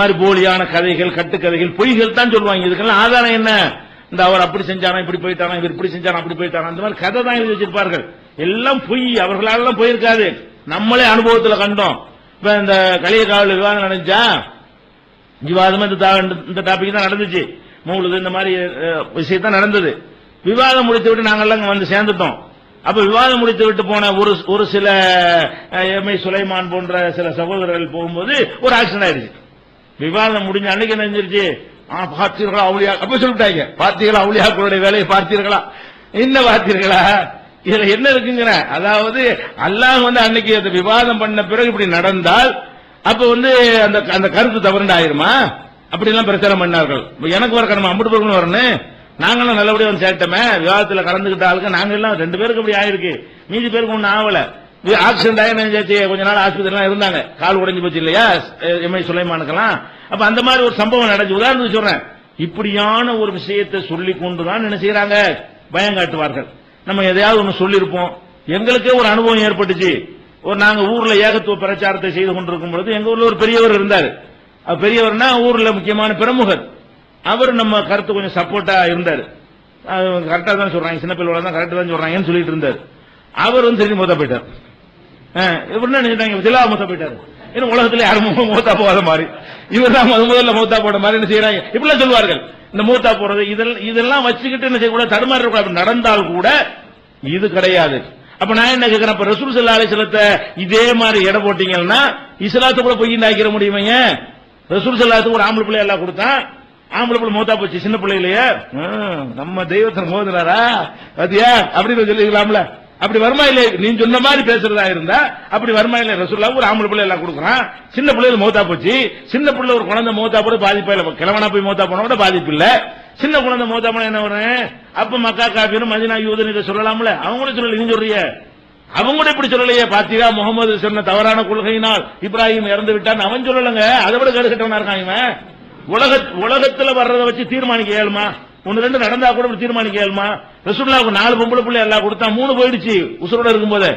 மாதிரி போலியான கதைகள், கட்டுக்கதைகள், பொய்கள் தான் சொல்லுவாங்க. இதுக்கெல்லாம் ஆதாரம் என்ன? இந்த அவர் அப்படி செஞ்சானா இப்படி போயிட்டானா, இவர் இப்படி செஞ்சானா அப்படி போயிட்டானா, அந்த மாதிரி கதை தான் எழுதி வச்சிருப்பார்கள். எல்லாம் பொய், அவர்களால போயிருக்காது. நம்மளே அனுபவத்தில் கண்டோம். இப்ப இந்த களியக்காவல் விவாதம் நடந்துச்சா, விவாதம் இந்த டாபிக் தான் நடந்துச்சு. மூழுது இந்த மாதிரி விஷயம் நடந்தது. விவாதம் முடித்து விட்டு நாங்கெல்லாம் வந்து சேர்ந்துட்டோம். அப்ப விவாதம் முடித்து விட்டு போன ஒரு சில எம்ஐ சுலைமான் போன்ற சில சகோதரர்கள் போகும்போது ஒரு ஆக்சிடென்ட் ஆயிடுச்சு. விவாதம் முடிஞ்ச அன்னைக்கு என்ன செஞ்சிருச்சு, பார்த்தீர்களா அவுளியா, அப்ப சொல்லிட்டாங்க, பார்த்தீர்களா அவுளியாக்களுடைய வேலையை பார்த்தீர்களா, என்ன பார்த்தீர்களா, இதுல என்ன இருக்குங்கிற. அதாவது அல்லாஹ் வந்து அன்னைக்கு அந்த விவாதம் பண்ண பிறகு இப்படி நடந்தால் அப்ப வந்து அந்த கருத்து தவறுண்டு ஆயிருமா? அப்படி எல்லாம் பிரச்சாரம் பண்ணார்கள். எனக்கு வர கடமை, அம்பட்டு பேருக்கு வரணும். நாங்களும் நல்லபடியா வந்து சேர்த்தோமே, விவாதத்தில் கலந்துகிட்ட ஆளுக்கு நாங்க எல்லாம் 2 பேருக்கு அப்படி ஆயிருக்கு, மீதி பேருக்கு ஒன்னும் ஆகல. ஆக்சிடென்ட் ஆகி கொஞ்ச நாள் ஆஸ்பத்திரி இருந்தாங்க, கால் உடைஞ்சு போச்சு இல்லையா எம்ஐ சுலைமானுக்கெல்லாம். அப்ப அந்த மாதிரி ஒரு சம்பவம் நடந்து உதாரணத்துக்கு சொல்றேன். இப்படியான ஒரு விஷயத்தை சொல்லி கொண்டுதான் என்ன செய்யறாங்க, பயம் காட்டுவார்கள். நம்ம எதையாவது ஒண்ணு சொல்லியிருப்போம், எங்களுக்கே ஒரு அனுபவம் ஏற்பட்டுச்சு. நாங்க ஊர்ல ஏகத்துவ பிரச்சாரத்தை செய்து கொண்டிருக்கும் பொழுது எங்க ஊர்ல ஒரு பெரியவர் இருந்தார். பெரியவர்னா ஊர்ல முக்கியமான பிரமுகர். அவர் நம்ம கருத்து கொஞ்சம் சப்போர்ட்டா இருந்தார். கரெக்டா தான் சொல்றாங்க, சின்ன பிள்ளை தான் கரெக்டா தான் சொல்றாங்கன்னு சொல்லிட்டு இருந்தார். அவர் வந்து சரி மூத்தா போயிட்டார். எப்படின்னா திலா மூத்தா போயிட்டாரு. ஏன்னா உலகத்துல யாரும் மூத்தா போகாத மாதிரி இவர் தான் முதல்ல மூத்தா போட மாதிரி என்ன செய்யறாங்க, இப்படிலாம் சொல்வார்கள். இந்த மூத்தா போறது இதெல்லாம் வச்சுக்கிட்டு என்ன செய்யக்கூடாது, தடுமாறக்கூடாது. நடந்தால் கூட இது கிடையாது. அப்ப நான் என்ன கேட்கிறேன், இப்ப ரசூல் ஸல்லல்லாஹு அலைஹி வஸல்லத்தை இதே மாதிரி எடை போட்டீங்கன்னா இஸ்லாத்தை கூட பொய் ஆக்கிற முடியுமாங்க? ரசூல் ஸல்லல்லாஹு ஒரு ஆம்பளை பிள்ளை எல்லாம் கொடுத்தான், ஆம்பளை பிள்ளை மூத்தா போச்சு, சின்ன பிள்ளையிலேயே நம்ம தெய்வத்தை மோதுனாரா பாத்தியா அப்படின்னு சொல்லிக்கலாம்ல. அப்படி வருமா இல்லை? நீ சொன்ன மாதிரி பேசுறதா இருந்தா அப்படி வருமா இல்லை? ரசூலுல்லாஹ் ஒரு ஆம்பளை பிள்ளை எல்லாம் கொடுக்குறான், சின்ன பிள்ளைகள் மூத்தா போச்சு. சின்ன பிள்ளை ஒரு குழந்தை மூத்தா போட பாதிப்பா இல்லை, கிழவனா போய் மூத்தா போன கூட பாதிப்பு இல்ல. சின்ன குழந்தை மூத்தா போன என்ன வரும்? அப்ப மக்கா காபிரும் மதீனா யூதன் இதை சொல்லலாம்ல. அவங்க கூட சொல்லல, நீ சொல்றிய. அவங்க கூட இப்படி சொல்லலையே. பாத்தீங்களா, முகமது சொன்ன தவறான கொள்கையினால் இப்ராஹிம் இறந்து விட்டான்னு அவன் சொல்லலங்க. அதை விட கருக்கட்டவனா இருக்கான் இவன். உலகத்துல வர்றதை வச்சு தீர்மானிக்க இயலுமா? 1-2 நடந்தா கூட தீர்மானிக்க இயலுமா? ரசூலுல்லாஹ்வுக்கு 4 பொம்பளை பிள்ளை எல்லாம் கொடுத்தா 3 போயிடுச்சு உசுரோட இருக்கும்போது.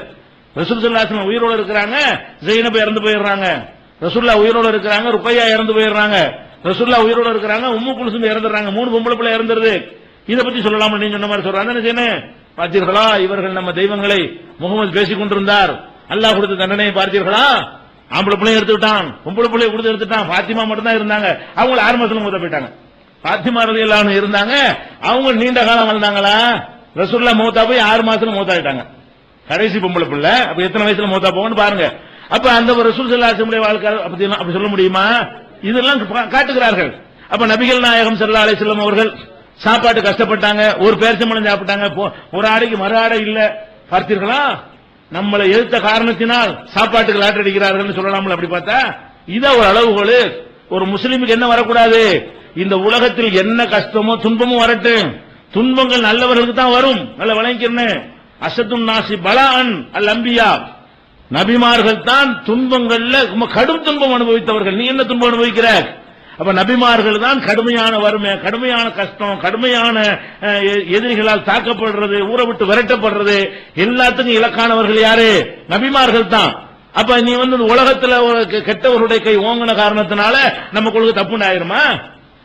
ரசூல் ஸல்லல்லாஹு அலைஹி வஸல்லம் உயிரோட இருக்கிறாங்க, ஜெயினப் இறந்து போயிடுறாங்க. ரசூலுல்லாஹ் உயிரோட இருக்கிறாங்க, ருக்கையா இறந்து போயிடுறாங்க. ரசூலுல்லாஹ் உயிரோட இருக்கிறாங்க, உம்மு குல்சும் இறந்துறாங்க. 3 பொம்பளை பிள்ளை இறந்துருது. இதை பத்தி சொல்லலாமா? நீ சொன்ன மாதிரி சொல்றாங்க. என்ன செய்யணும்? பார்த்தீர்களா, இவர்கள் நம்ம தெய்வங்களை முகமது பேசிக் கொண்டிருந்தார், அல்லாஹ் கொடுத்த தண்டனையை பார்த்தீர்களா? ஆம்பளை பிள்ளைய எடுத்துட்டான், பொம்பளை பிள்ளைய கொடுத்து எடுத்துட்டான். பாத்திமா மட்டும் தான் இருந்தாங்க, அவங்க 6 மாசத்துல மூத்தா போயிட்டாங்க. பாத்திமா ரலியல்லாஹு அன்ஹா இருந்தாங்க, அவங்க நீண்ட காலம் வாழ்ந்தாங்களா? ரசூலுல்லாஹ் மூத்தா போய் 6 மாசத்துல மூத்தாயிட்டாங்க, கடைசி பொம்பளை பிள்ளை. அப்ப எத்தனை வயசுல மூத்தா போகணும்னு பாருங்க. அப்ப அந்த ரசூல் ஸல்லல்லாஹு அலைஹி வஸல்லம் வாழ்க்கை அப்படி சொல்ல முடியுமா? இதெல்லாம் காட்டுகிறார்கள். அப்ப நபிகள் நாயகம் ஸல்லல்லாஹு அலைஹி வஸல்லம் அவர்கள் சாப்பாட்டு கஷ்டப்பட்டாங்க, ஒரு பேரிச்சம்பழம் சாப்பிட்டாங்க, ஒரு ஆடைக்கு மறு ஆடை இல்ல. பார்த்தீர்களா, நம்மளை எதிர்த்த காரணத்தினால் சாப்பாட்டுக்கு லாட்டரி அடிக்கிறார்கள் சொல்லலாம்ல. அப்படி பார்த்தா இத ஒரு அளவுகோல். ஒரு முஸ்லிமுக்கு என்ன வரக்கூடாது, இந்த உலகத்தில் என்ன கஷ்டமோ துன்பமும் வரட்டும், துன்பங்கள் நல்லவர்களுக்கு தான் வரும். நல்ல வழங்கிக்கிறேன். அஷத்துன் நாசி பலான் அல் அம்பியா, நபிமார்கள் தான் துன்பங்கள்ல கடும் துன்பம் அனுபவித்தவர்கள். நீ என்ன துன்பம் அனுபவிக்கிற? அப்ப நபிமார்கள் தான் கடுமையான வறுமை, கடுமையான கஷ்டம், கடுமையான எதிரிகளால் தாக்கப்படுறது, ஊரை விட்டு விரட்டப்படுறது, எல்லாத்துக்கும் இலக்கானவர்கள் யாரு? நபிமார்கள் தான். அப்ப நீ வந்து உலகத்துல கெட்டவருடைய கை ஓங்கின காரணத்தினால நம்ம கொள்கை தப்புன்னு ஆயிருமா?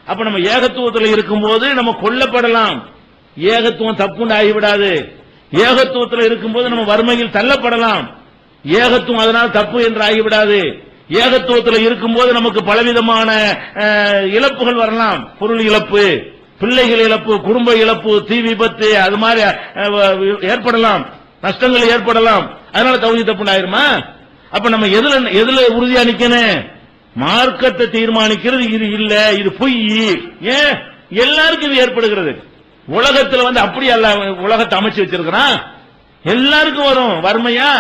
அப்ப நம்ம ஏகத்துவத்தில் இருக்கும்போது நம்ம கொல்லப்படலாம், ஏகத்துவம் தப்புன்னு ஆகிவிடாது. ஏகத்துவத்தில் இருக்கும்போது நம்ம வறுமையில் தள்ளப்படலாம், ஏகத்துவம் அதனால் தப்பு என்று ஆகிவிடாது. ஏகத்துவத்தில் இருக்கும்போது நமக்கு பலவிதமான இழப்புகள் வரலாம், பொருள் இழப்பு, பிள்ளைகள் இழப்பு, குடும்ப இழப்பு, தீ விபத்து, அது மாதிரி ஏற்படலாம், நஷ்டங்கள் ஏற்படலாம். அதனால தௌஹீத் தப்புன்னு ஆயிருமா? அப்ப நம்ம எதுல உறுதியா நிக்கணும்? மார்க்கத்தை தீர்மானிக்கிறது இது இல்ல, இது பொய். ஏன் எல்லாருக்கும் இது ஏற்படுகிறது? உலகத்தில் வந்து அப்படி அல்ல, உலகத்தை அமைச்சு வச்சிருக்கிறான், எல்லாருக்கும் வரும். வறுமையா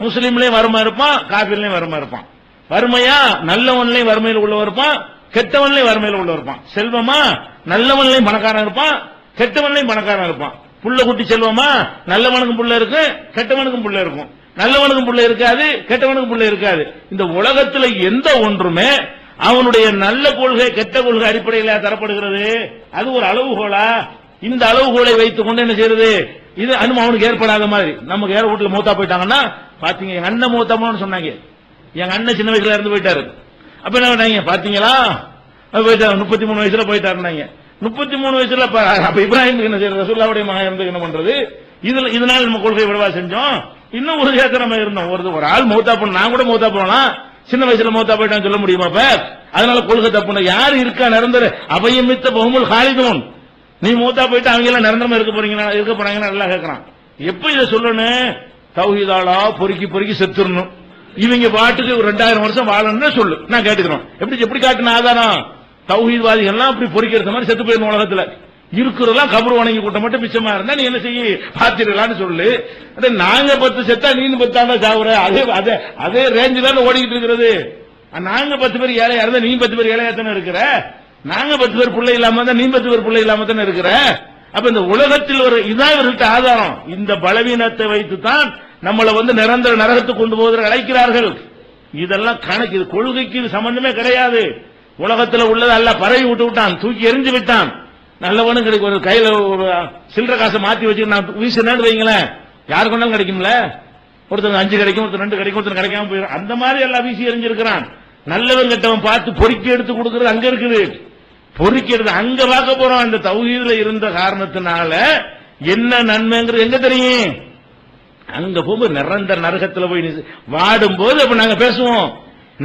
முஸ்லீம்லயும் வறுமை இருப்பான், காபிர்லயும் வறுமை இருப்பான். வறுமையா நல்லவன்லையும் வறுமையில் உள்ள இருப்பான், கெட்டவன்லையும் வறுமையில் உள்ள இருப்பான். செல்வமா நல்லவன்லையும் பணக்காரன் இருப்பான், கெட்டவன்லையும் பணக்காரன் இருப்பான். புள்ள குட்டி செல்வமா நல்லவனுக்கும் புள்ள இருக்கு, கெட்டவனுக்கும் புள்ள இருக்கும். நல்லவனுக்கும் புள்ள இருக்காது, கெட்டவனுக்கும் புள்ள இருக்காது. இந்த உலகத்தில் எந்த ஒன்றுமே அவனுடைய நல்ல கொள்கை கெட்ட கொள்கை அடிப்படையில் தரப்படுகிறது. அது ஒரு அளவுகோலா? இந்த அளவுகோலை வைத்துக் கொண்டு என்ன செய்யறது? இது அவனுக்கு ஏற்படாத மாதிரி. நமக்கு ஏற வீட்டுல மூத்தா போயிட்டாங்கன்னா, பாத்தீங்க எங்க அண்ணன் மூத்தா போனு சொன்னாங்க, எங்க அண்ணன் சின்ன வயசுல இறந்து போயிட்டாரு. அப்ப என்ன பண்ணாங்க பாத்தீங்களா, போயிட்டாங்க 33 வயசுல போயிட்டாருனாங்க. 33 வயசுல அப்ப இப்ராஹிம் என்ன செய்யறது, ரசூலுல்லாஹ்வுடைய மகன் இருந்து என்ன பண்றது? இதனால நம்ம கொள்கை விடவா செஞ்சோம்? இன்னும் ஒரு ஏக்கர் நம்ம இருந்தோம். ஒரு ஆள் மௌத்தா போன, நான் கூட மௌத்தா போனலாம், சின்ன வயசுல மௌத்தா போயிட்டான்னு சொல்ல முடியுமா? அப்ப அதனால கொள்கை தப்புன யாரு இருக்கா நிரந்தர அபயமித்த பஹுமுல் ஹாலிதூன். நீ மௌத்தா போயிட்டு அவங்க எல்லாம் நிரந்தரமா இருக்க போறாங்கன்னா நல்லா கேட்கறான். எப்ப இதை சொல்லணும்? தௌஹீதாலா பொறுக்கி பொறுக்கி செத்துறணும். இவங்க பாட்டுக்கு ஒரு 2000 வருஷம் வாழணும்னு சொல்லு, நான் கேட்டுக்கிறோம். எப்படி காட்டுன ஆதாரம்? தௌஹீத்வாதிகள் எல்லாம் அப்படி பொறுக்கிறது மாதிரி செத்து போயிடும். உலகத்துல இருக்கிறதெல்லாம் கபர் வணங்கி கூட்டம் மட்டும் மிச்சமா இருந்தா நீ என்ன செய்ய பாத்திரலான்னு சொல்லு. நாங்க 10 செத்தா நீ 10 ஆண்டா சாவுற, அதே ரேஞ்சு தான் ஓடிக்கிட்டு இருக்கிறது. நாங்க 10 பேர் ஏழையா இருந்தா நீ 10 பேர் ஏழையா தானே இருக்கிற. நாங்க 10 பேர் பிள்ளை இல்லாம தான் நீ 10 பேர் பிள்ளை இல்லாம தானே இருக்கிற. அப்ப இந்த உலகத்தில் ஒரு இதான் இவர்கிட்ட ஆதாரம். இந்த பலவீனத்தை வைத்துத்தான் நம்மளை நிரந்தர நரகத்துக்கு கொண்டு போவதற்கு அழைக்கிறார்கள். இதெல்லாம் கணக்கு, இது கொள்கைக்கு இது சம்பந்தமே கிடையாது. உலகத்தில் உள்ளது அல்ல பறவை விட்டு விட்டான், தூக்கி எரிஞ்சு விட்டான். நல்லவனும் கிடைக்கும். ஒரு கையில ஒரு சில்லற காசை மாத்தி வச்சு நான் வீசினேன்னு வைங்களேன், யாரு கொண்டாலும் கிடைக்கும்ல. ஒருத்தர் 5 கிடைக்கும், ஒருத்தர் 2 கிடைக்கும், ஒருத்தர் கிடைக்காம போயிடும். அந்த மாதிரி எல்லாம் வீசி எரிஞ்சிருக்கிறான். நல்லவன் கெட்டவன் பார்த்து பொறுக்கி எடுத்து கொடுக்கிறது அங்க இருக்குது. பொறுக்கி எடுத்து அங்க பார்க்க போறோம். அந்த தௌஹீதுல இருந்த காரணத்தினால என்ன நன்மைங்கிறது எங்க தெரியும்? அங்க போகும்போது நிரந்தர நரகத்துல போய் வாடும் போது அப்ப நாங்க பேசுவோம்.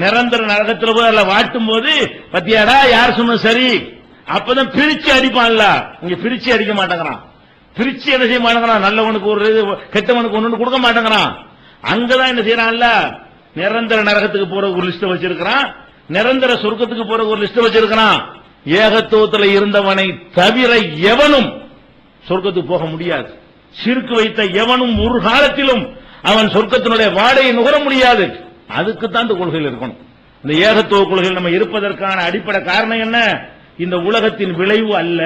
நிரந்தர நரகத்துல போய் அதுல வாட்டும் போது பத்தியாடா யார் சொன்ன சரி, அப்பதான் பிரிச்சு அடிப்பான்ல. இங்க பிரிச்சு அடிக்க மாட்டேங்கிறான். பிரிச்சு என்ன செய்ய மாட்டேங்கிறான்? நல்லவனுக்கு ஒரு கெட்டவனுக்கு ஒண்ணு கொடுக்க மாட்டேங்கிறான். அங்கதான் என்ன செய்யறான்ல, நிரந்தர நரகத்துக்கு போற ஒரு லிஸ்ட் வச்சிருக்கிறான், நிரந்தர சொர்க்கத்துக்கு போற ஒரு லிஸ்ட் வச்சிருக்கிறான். ஏகத்துவத்தில் இருந்தவனை தவிர எவனும் சொர்க்கத்துக்கு போக முடியாது. சிறுக்கு வைத்த எவனும் ஒரு காலத்திலும் அவன் சொர்க்கத்தினுடைய வாடையை நுகர முடியாது. அதுக்குத்தான் இந்த கொள்கையில் இருக்கணும். இந்த ஏகத்துவ கொள்கையில் நம்ம இருப்பதற்கான அடிப்படை காரணம் என்ன? இந்த உலகத்தின் விளைவு அல்ல,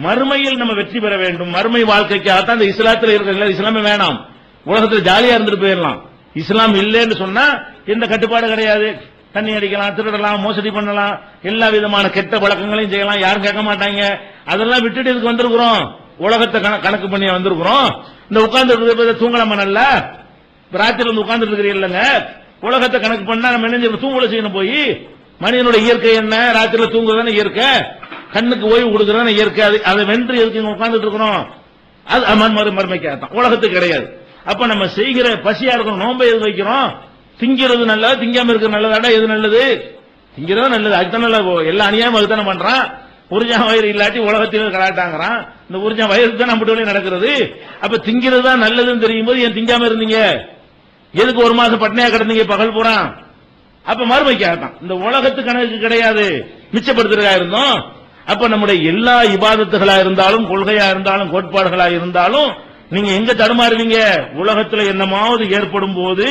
மறுமையில் நம்ம வெற்றி பெற வேண்டும். மறுமை வாழ்க்கைக்காகத்தான் இந்த இஸ்லாத்தில் இருக்கிற. இஸ்லாமே வேணாம், உலகத்தில் ஜாலியா இருந்துட்டு போயிடலாம். இஸ்லாம் இல்லைன்னு சொன்னா எந்த கட்டுப்பாடு கிடையாது. தண்ணி அடிக்கலாம், திருடலாம், மோசடி பண்ணலாம், எல்லா விதமான கெட்ட பழக்கங்களையும் செய்யலாம், யாரும் கேட்க மாட்டாங்க. அதெல்லாம் விட்டுட்டு இதுக்கு வந்திருக்கிறோம். உலகத்தை கணக்கு பண்ணி வந்திருக்கிறோம். இந்த உட்கார்ந்து தூங்கலாமா? நல்ல ராத்திரி வந்து உட்கார்ந்து இருக்கிறீங்க. உலகத்தை கணக்கு பண்ணா நம்ம என்ன தூங்கல செய்யணும். போய் மனிதனுடைய இயற்கை என்ன? ராத்திரில தூங்குறதான இயற்கை, கண்ணுக்கு ஓய்வு கொடுக்கறதான இயற்கை. அதை வென்று எதுக்கு உட்கார்ந்துட்டு இருக்கிறோம்? அது மறுமைக்காகத்தான், உலகத்துக்கு கிடையாது. அப்ப நம்ம செய்கிற பசியா இருக்கணும். நோம்பை எது வைக்கிறோம்? திங்கிறது நல்லதா, திங்காம இருக்கிறது நல்லதாடா? எது நல்லது? திங்கிறது நல்லது. அதுதான் நல்ல எல்லா அநியாயமும் அதுதானே பண்றான். உறிஞ்சா வயிறு இல்லாட்டி உலகத்தில் கலாட்டாங்கிறான். இந்த உறிஞ்சா வயிறு தான் நம்ம நடக்கிறது. அப்ப திங்கிறது தான் நல்லதுன்னு தெரியும் போது ஏன் திங்காம இருந்தீங்க? எதுக்கு ஒரு மாசம் பட்னியா கிடந்தீங்க பகல் பூரா? அப்ப மறுமைக்காகத்தான், இந்த உலகத்து கணக்கு கிடையாது, மிச்சப்படுத்துறதா இருந்தோம். அப்ப நம்முடைய எல்லா இபாதத்துகளா இருந்தாலும், கொள்கையா இருந்தாலும், கோட்பாடுகளா இருந்தாலும் நீங்க எங்க தடுமாறுவீங்க? உலகத்துல என்னமாவது ஏற்படும் போது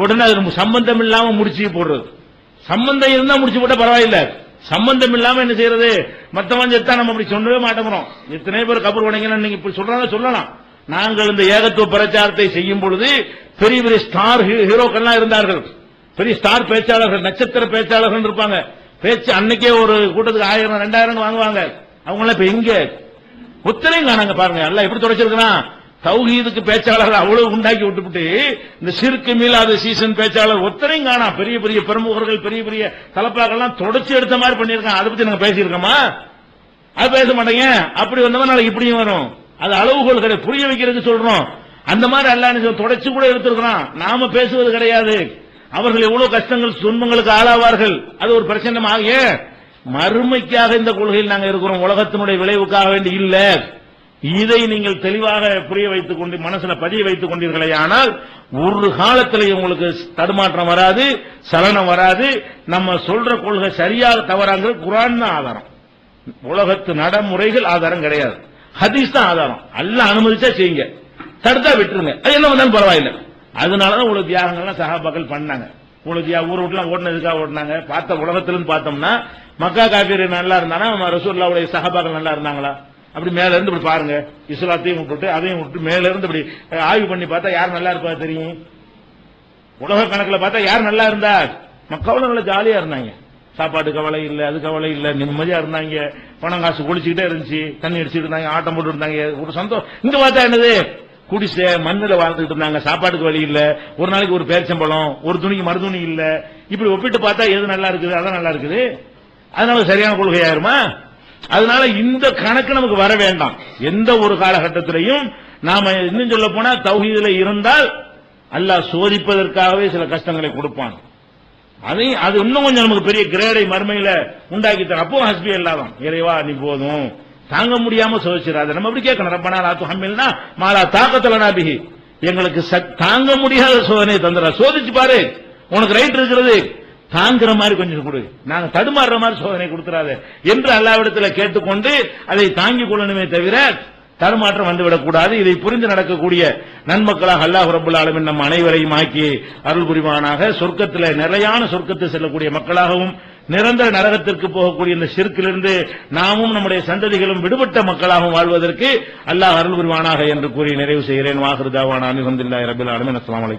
உடனே அது சம்பந்தம் இல்லாம முடிச்சு போடுறது. சம்பந்தம் இருந்தா முடிச்சு போட்டா பரவாயில்ல, சம்பந்தம் இல்லாம என்ன செய்யறது? மத்தவன் செத்தா நம்ம அப்படி சொல்லவே மாட்டேங்கிறோம். எத்தனை பேர் கபர் உடைங்கன்னு நீங்க இப்படி சொல்றாங்க சொல்லலாம். நாங்கள் இந்த ஏகத்துவ பிரச்சாரத்தை செய்யும் பொழுது பெரிய பெரிய ஸ்டார் ஹீரோக்கள்லாம் இருந்தார்கள், பெரிய ஸ்டார் பேச்சாளர்கள், நட்சத்திர பேச்சாளர்கள் இருப்பாங்க. பேச்சு அன்னைக்கே ஒரு கூட்டத்துக்கு 1000 2000 வாங்குவாங்க. அவங்க எல்லாம் இப்ப எங்க ஒத்தனையும் காணாங்க. பாருங்க எல்லாம் எப்படி தொடச்சிருக்கிறான். தௌஹீதுக்கு பேச்சாளர்கள் அவ்வளவு உண்டாக்கி விட்டுவிட்டு இந்த சிறுக்கு மீளாத சீசன் பேச்சாளர் ஒத்தனையும் காணா. பெரிய பெரிய பிரமுகர்கள், பெரிய பெரிய தலப்பாக்கள்லாம் தொடச்சி எடுத்த மாதிரி பண்ணிருக்காங்க. அதை பத்தி நாங்க பேசியிருக்கோமா? அது பேச மாட்டேங்க. அப்படி வந்தவன் நாளைக்கு இப்படியும் வரும். அது அளவுகோல் கிடையாது, புரிய வைக்கிறதுக்கு சொல்றோம். அந்த மாதிரி அல்ல தொடச்சு கூட எடுத்திருக்கிறான். நாம பேசுவது கிடையாது. அவர்கள் எவ்வளவு கஷ்டங்கள் துன்பங்களுக்கு ஆளாவார்கள். அது ஒரு பிரச்சனை ஆகிய மறுமைக்காக இந்த கொள்கையில் நாங்கள் இருக்கிறோம், உலகத்தினுடைய விளைவுக்காக வேண்டி இல்ல. இதை நீங்கள் தெளிவாக புரிய வைத்துக் கொண்டு மனசுல பதிய வைத்துக் கொண்டீர்களே, ஆனால் ஒரு காலத்தில் உங்களுக்கு தடுமாற்றம் வராது, சலனம் வராது. நம்ம சொல்ற கொள்கை சரியாக தவறாங்க குர்ஆன் தான் ஆதாரம், உலகத்து நடைமுறைகள் ஆதாரம் கிடையாது. ஹதீஸ் தான் ஆதாரம். அல்லாஹ் அனுமதிச்சா செய்யுங்க, தடுத்தா விட்டுருங்க, அது என்ன வந்தாலும் பரவாயில்லை. அதனாலதான் உங்களுக்கு தியாகங்கள்லாம் சஹாபாக்கள் பண்ணாங்க. உங்களுக்கு ஊர் வீட்டுலாம் ஓடினதுக்காக ஓடினாங்க. பார்த்த உலகத்திலிருந்து பார்த்தோம்னா மக்கா காபீர் நல்லா இருந்தானா ரசூலுல்லாஹ்வுடைய சஹாபாக்கள் நல்லா இருந்தாங்களா? அப்படி மேல இருந்து இப்படி பாருங்க, இஸ்லாத்தையும் விட்டுட்டு அதையும் விட்டு மேல இருந்து இப்படி ஆய்வு பண்ணி பார்த்தா யார் நல்லா இருப்பா தெரியும். உலக கணக்குல பார்த்தா யார் நல்லா இருந்தா? மக்காவுல நல்லா ஜாலியா இருந்தாங்க, சாப்பாடு கவலை இல்ல, அது கவலை இல்ல, நிம்மதியா இருந்தாங்க, பணம் காசு குளிச்சுக்கிட்டே இருந்துச்சு, தண்ணி அடிச்சுட்டு இருந்தாங்க, ஆட்டம் போட்டு இருந்தாங்க, ஒரு சந்தோஷம். இங்க பார்த்தா என்னது? குடிசை மண்ணில் வாழ்ந்துட்டு இருந்தாங்க, சாப்பாட்டுக்கு வழி இல்ல, ஒரு நாளைக்கு ஒரு பேரிச்சம்பழம், ஒரு துணிக்கு மறுதுணி இல்ல, இப்படி ஒப்பிட்டு பார்த்தா எது நல்லா இருக்குது அதான் நல்லா இருக்குது, அதனால சரியான கொள்கையாயிருமா? அதனால இந்த கணக்கு நமக்கு வர வேண்டாம். எந்த ஒரு காலகட்டத்திலையும் நாம இன்னும் சொல்ல போனா தௌஹீதுல இருந்தால் அல்லாஹ் சோதிப்பதற்காகவே சில கஷ்டங்களை கொடுப்பான். அது இன்னும் கொஞ்சம் நமக்கு பெரிய கிரேடை மறுமையில உண்டாக்கி தர. அப்போ ஹஸ்பி அல்லாஹ் இறைவா நீ போதும், தாங்க முடியாம சோதிச்சிடாத. நம்ம அப்படி கேட்கணும், ரப்பனா லா துஹம்மில்னா மா லா தாகத லனா பிஹி, எங்களுக்கு தாங்க முடியாத சோதனை தந்துடா, சோதிச்சு பாரு, உனக்கு ரைட் இருக்கிறது, தாங்குற மாதிரி கொஞ்சம் கொடு, நாங்க தடுமாறுற மாதிரி சோதனை கொடுத்துறாத என்று அல்லாஹ்விடத்தில் கேட்டுக்கொண்டு அதை தாங்கிக் கொள்ளணுமே தவிர தடுமாற்றம் வந்துவிடக் கூடாது. இதை புரிந்து நடக்கக்கூடிய நன்மக்களாக அல்லாஹ் ரப்பல் ஆலமீன் நம் அனைவரையும் ஆக்கி அருள் புரிவானாக. சொர்க்கத்தில் நிலையான சொர்க்கத்தில் செல்லக்கூடிய மக்களாகவும் நிரந்தர நரகத்திற்கு போகக்கூடிய இந்த ஷிர்க்கிலிருந்து நாமும் நம்முடைய சந்ததிகளும் விடுபட்ட மக்களாகவும் வாழ்வதற்கு அல்லாஹ் அருள் புரிவானாக என்று கூறி நிறைவு செய்கிறேன். வாஹிரு தாவானா அல்ஹம்துலில்லாஹி ரப்பில் ஆலமீன். அஸ்ஸலாமு அலைக்கும்.